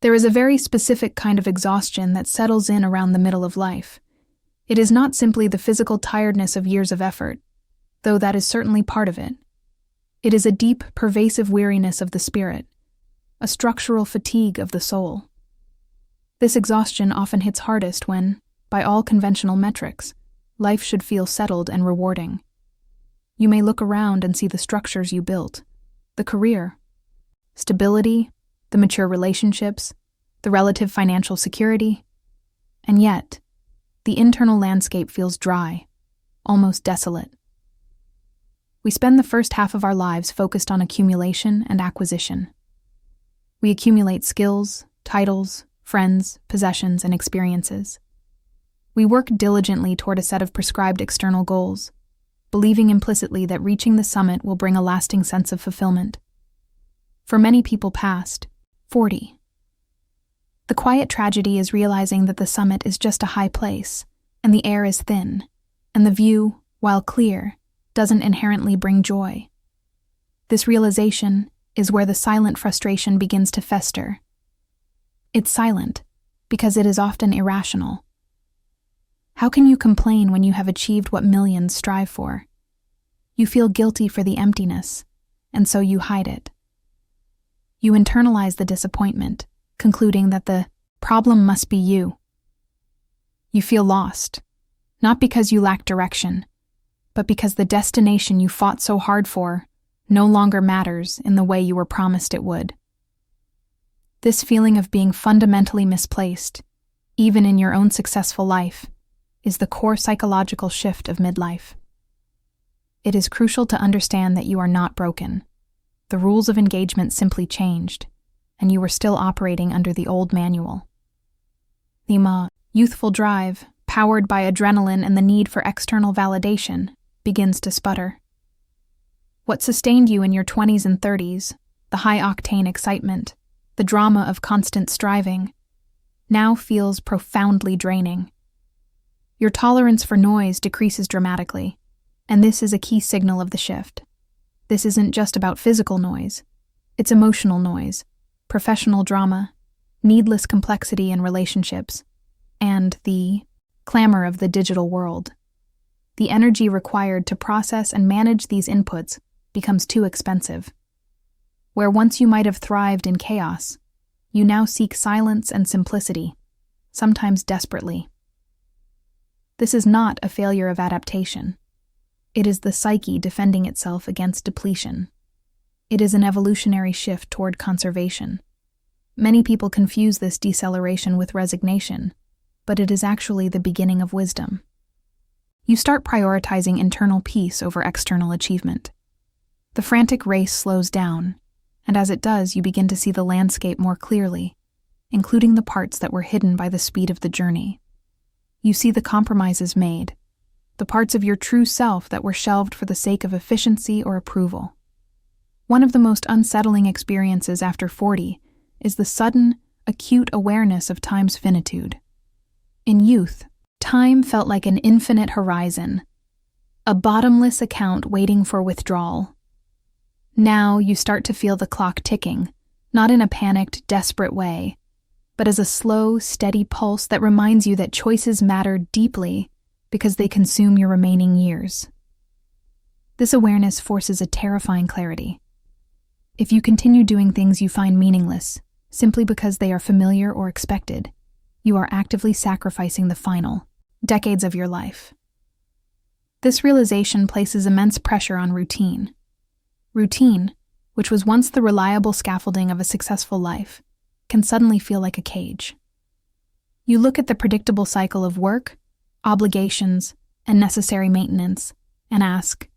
There is a very specific kind of exhaustion that settles in around the middle of life. It is not simply the physical tiredness of years of effort, though that is certainly part of it. It is a deep, pervasive weariness of the spirit, a structural fatigue of the soul. This exhaustion often hits hardest when, by all conventional metrics, life should feel settled and rewarding. You may look around and see the structures you built, the career, stability, the mature relationships, the relative financial security, and yet, the internal landscape feels dry, almost desolate. We spend the first half of our lives focused on accumulation and acquisition. We accumulate skills, titles, friends, possessions, and experiences. We work diligently toward a set of prescribed external goals, believing implicitly that reaching the summit will bring a lasting sense of fulfillment. For many people past 40, the quiet tragedy is realizing that the summit is just a high place, and the air is thin, and the view, while clear, doesn't inherently bring joy. This realization is where the silent frustration begins to fester. It's silent because it is often irrational. How can you complain when you have achieved what millions strive for? You feel guilty for the emptiness, and so you hide it. You internalize the disappointment, concluding that the problem must be you. You feel lost, not because you lack direction, but because the destination you fought so hard for no longer matters in the way you were promised it would. This feeling of being fundamentally misplaced, even in your own successful life, is the core psychological shift of midlife. It is crucial to understand that you are not broken. The rules of engagement simply changed, and you were still operating under the old manual. The youthful drive, powered by adrenaline and the need for external validation, begins to sputter. What sustained you in your 20s and 30s, the high-octane excitement, the drama of constant striving, now feels profoundly draining. Your tolerance for noise decreases dramatically, and this is a key signal of the shift. This isn't just about physical noise. It's emotional noise, professional drama, needless complexity in relationships, and the clamor of the digital world. The energy required to process and manage these inputs becomes too expensive. Where once you might have thrived in chaos, you now seek silence and simplicity, sometimes desperately. This is not a failure of adaptation. It is the psyche defending itself against depletion. It is an evolutionary shift toward conservation. Many people confuse this deceleration with resignation, but it is actually the beginning of wisdom. You start prioritizing internal peace over external achievement. The frantic race slows down, and as it does, you begin to see the landscape more clearly, including the parts that were hidden by the speed of the journey. You see the compromises made, the parts of your true self that were shelved for the sake of efficiency or approval. One of the most unsettling experiences after 40 is the sudden, acute awareness of time's finitude. In youth, time felt like an infinite horizon, a bottomless account waiting for withdrawal. Now you start to feel the clock ticking, not in a panicked, desperate way, but as a slow, steady pulse that reminds you that choices matter deeply because they consume your remaining years. This awareness forces a terrifying clarity. If you continue doing things you find meaningless, simply because they are familiar or expected, you are actively sacrificing the final decades of your life. This realization places immense pressure on routine. Routine, which was once the reliable scaffolding of a successful life, can suddenly feel like a cage. You look at the predictable cycle of work, obligations, and necessary maintenance, and ask,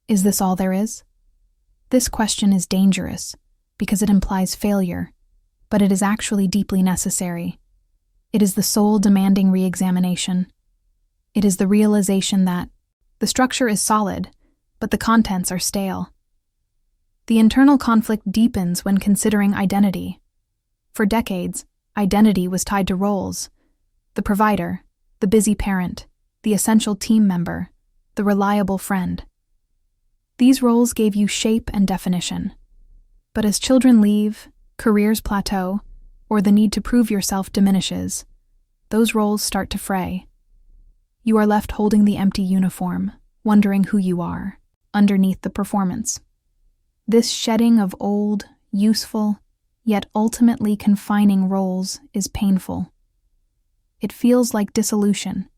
is this all there is? This question is dangerous because it implies failure, but it is actually deeply necessary. It is the soul demanding re-examination. It is the realization that the structure is solid, but the contents are stale. The internal conflict deepens when considering identity. For decades, identity was tied to roles: the provider, the busy parent, the essential team member, the reliable friend. These roles gave you shape and definition. But as children leave, careers plateau, or the need to prove yourself diminishes, those roles start to fray. You are left holding the empty uniform, wondering who you are, underneath the performance. This shedding of old, useful, yet ultimately confining roles is painful. It feels like dissolution.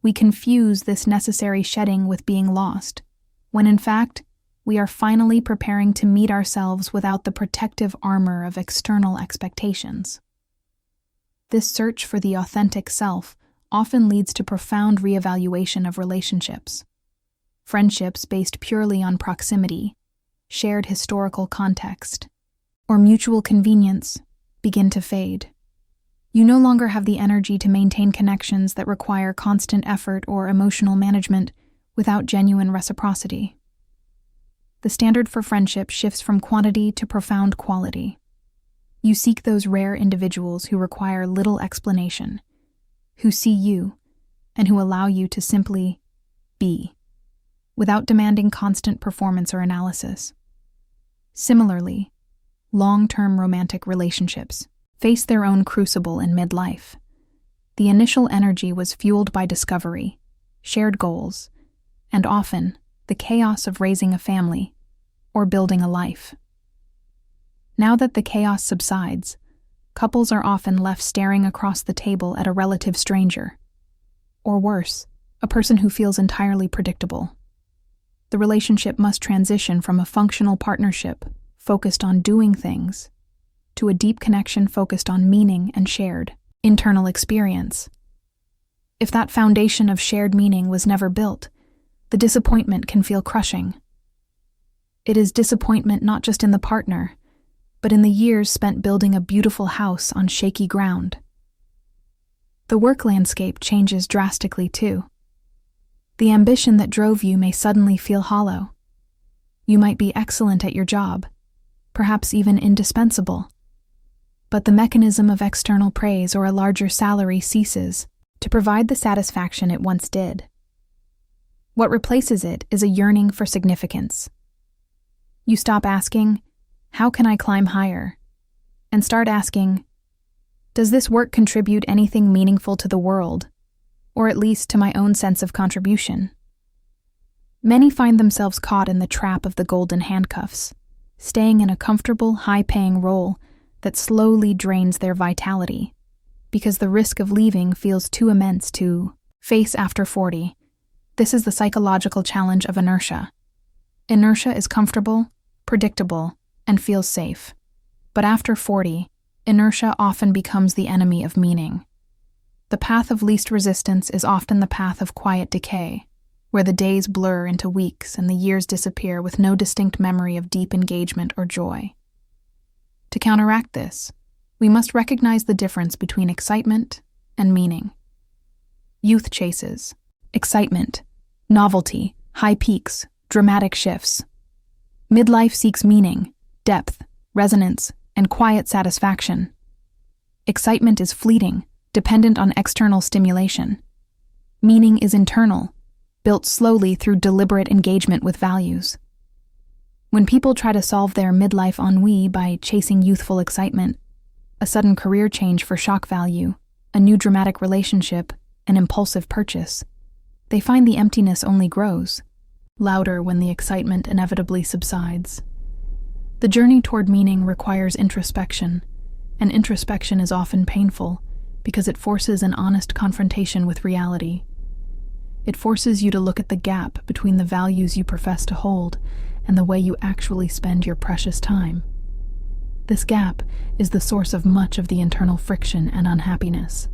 We confuse this necessary shedding with being lost, when in fact, we are finally preparing to meet ourselves without the protective armor of external expectations. This search for the authentic self often leads to profound reevaluation of relationships. Friendships based purely on proximity, shared historical context, or mutual convenience begin to fade. You no longer have the energy to maintain connections that require constant effort or emotional management without genuine reciprocity. The standard for friendship shifts from quantity to profound quality. You seek those rare individuals who require little explanation, who see you, and who allow you to simply be, without demanding constant performance or analysis. Similarly, long-term romantic relationships face their own crucible in midlife. The initial energy was fueled by discovery, shared goals, and often the chaos of raising a family or building a life. Now that the chaos subsides, couples are often left staring across the table at a relative stranger, or worse, a person who feels entirely predictable. The relationship must transition from a functional partnership focused on doing things to a deep connection focused on meaning and shared internal experience. If that foundation of shared meaning was never built, the disappointment can feel crushing. It is disappointment not just in the partner, but in the years spent building a beautiful house on shaky ground. The work landscape changes drastically too. The ambition that drove you may suddenly feel hollow. You might be excellent at your job, perhaps even indispensable, but the mechanism of external praise or a larger salary ceases to provide the satisfaction it once did. What replaces it is a yearning for significance. You stop asking, "How can I climb higher?" and start asking, "Does this work contribute anything meaningful to the world, or at least to my own sense of contribution?" Many find themselves caught in the trap of the golden handcuffs, staying in a comfortable, high-paying role that slowly drains their vitality, because the risk of leaving feels too immense to face after 40. This is the psychological challenge of inertia. Inertia is comfortable, predictable, and feels safe. But after 40, inertia often becomes the enemy of meaning. The path of least resistance is often the path of quiet decay, where the days blur into weeks and the years disappear with no distinct memory of deep engagement or joy. To counteract this, we must recognize the difference between excitement and meaning. Youth chases excitement, novelty, high peaks, dramatic shifts. Midlife seeks meaning, depth, resonance, and quiet satisfaction. Excitement is fleeting, dependent on external stimulation. Meaning is internal, built slowly through deliberate engagement with values. When people try to solve their midlife ennui by chasing youthful excitement, a sudden career change for shock value, a new dramatic relationship, an impulsive purchase, they find the emptiness only grows, louder when the excitement inevitably subsides. The journey toward meaning requires introspection, and introspection is often painful because it forces an honest confrontation with reality. It forces you to look at the gap between the values you profess to hold and the way you actually spend your precious time. This gap is the source of much of the internal friction and unhappiness.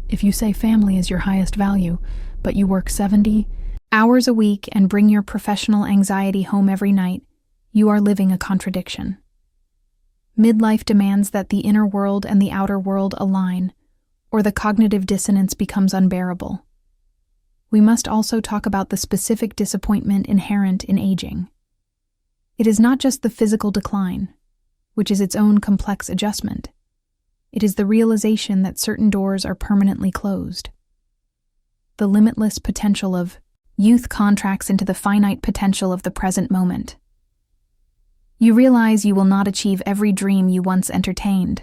If you say family is your highest value, but you work 70 hours a week and bring your professional anxiety home every night, you are living a contradiction. Midlife demands that the inner world and the outer world align, or the cognitive dissonance becomes unbearable. We must also talk about the specific disappointment inherent in aging. It is not just the physical decline, which is its own complex adjustment. It is the realization that certain doors are permanently closed. The limitless potential of youth contracts into the finite potential of the present moment. You realize you will not achieve every dream you once entertained,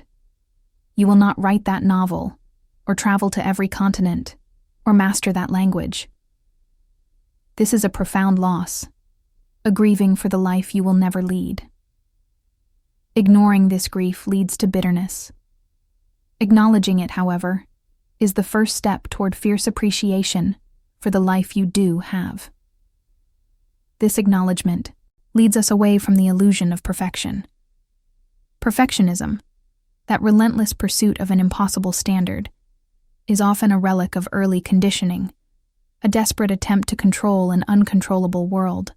You will not write that novel, or travel to every continent, or master that language. This is a profound loss, a grieving for the life you will never lead. Ignoring this grief leads to bitterness. Acknowledging it, however, is the first step toward fierce appreciation for the life you do have. This acknowledgement leads us away from the illusion of perfection. Perfectionism, that relentless pursuit of an impossible standard, is often a relic of early conditioning, a desperate attempt to control an uncontrollable world.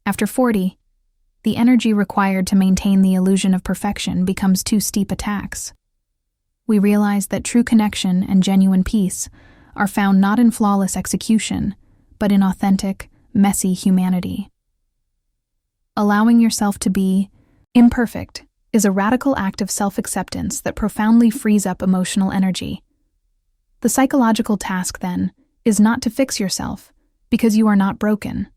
After 40, the energy required to maintain the illusion of perfection becomes too steep a tax. We realize that true connection and genuine peace are found not in flawless execution, but in authentic, messy humanity. Allowing yourself to be imperfect is a radical act of self-acceptance that profoundly frees up emotional energy. The psychological task, then, is not to fix yourself, because you are not broken.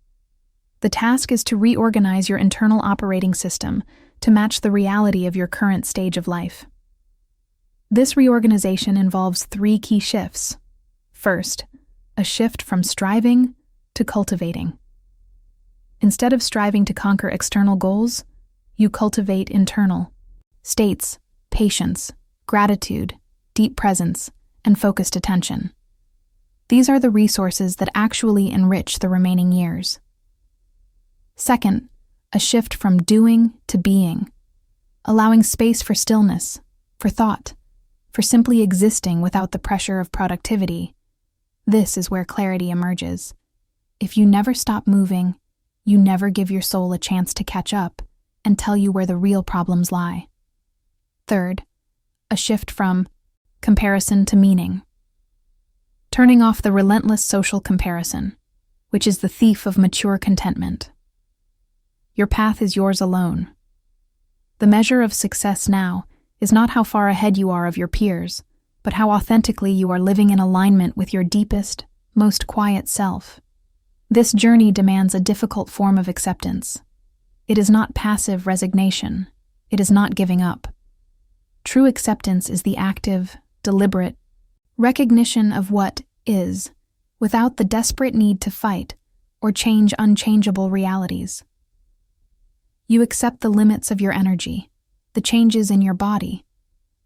The task is to reorganize your internal operating system to match the reality of your current stage of life. This reorganization involves 3 key shifts. First, a shift from striving to cultivating. Instead of striving to conquer external goals, you cultivate internal states, patience, gratitude, deep presence, and focused attention. These are the resources that actually enrich the remaining years. Second, a shift from doing to being, allowing space for stillness, for thought, for simply existing without the pressure of productivity. This is where clarity emerges. If you never stop moving, you never give your soul a chance to catch up and tell you where the real problems lie. Third, a shift from comparison to meaning. Turning off the relentless social comparison, which is the thief of mature contentment. Your path is yours alone. The measure of success now is not how far ahead you are of your peers, but how authentically you are living in alignment with your deepest, most quiet self. This journey demands a difficult form of acceptance. It is not passive resignation. It is not giving up. True acceptance is the active, deliberate recognition of what is, without the desperate need to fight or change unchangeable realities. You accept the limits of your energy, the changes in your body,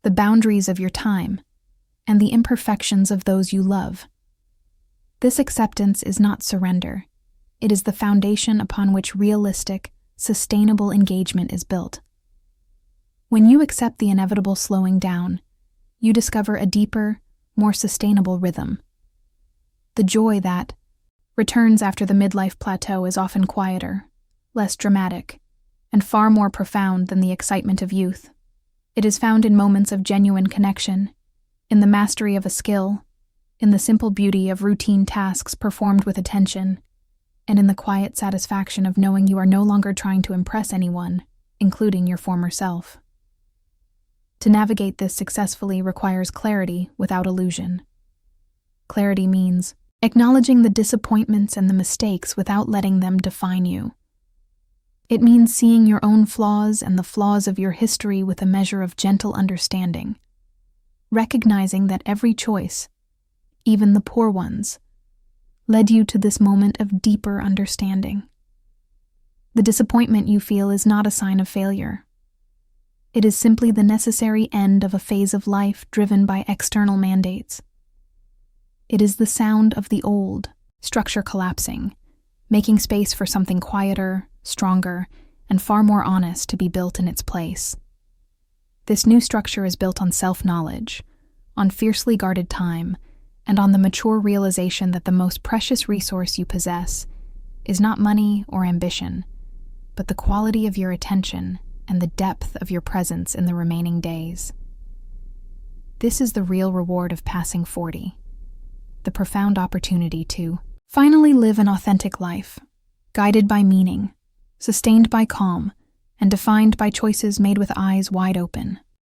the boundaries of your time, and the imperfections of those you love. This acceptance is not surrender. It is the foundation upon which realistic, sustainable engagement is built. When you accept the inevitable slowing down, you discover a deeper, more sustainable rhythm. The joy that returns after the midlife plateau is often quieter, less dramatic, and far more profound than the excitement of youth. It is found in moments of genuine connection, in the mastery of a skill, in the simple beauty of routine tasks performed with attention, and in the quiet satisfaction of knowing you are no longer trying to impress anyone, including your former self. To navigate this successfully requires clarity without illusion. Clarity means acknowledging the disappointments and the mistakes without letting them define you. It means seeing your own flaws and the flaws of your history with a measure of gentle understanding, recognizing that every choice, even the poor ones, led you to this moment of deeper understanding. The disappointment you feel is not a sign of failure. It is simply the necessary end of a phase of life driven by external mandates. It is the sound of the old structure collapsing, making space for something quieter, stronger, and far more honest to be built in its place. This new structure is built on self-knowledge, on fiercely guarded time, and on the mature realization that the most precious resource you possess is not money or ambition, but the quality of your attention and the depth of your presence in the remaining days. This is the real reward of passing 40, the profound opportunity to finally live an authentic life, guided by meaning, sustained by calm, and defined by choices made with eyes wide open.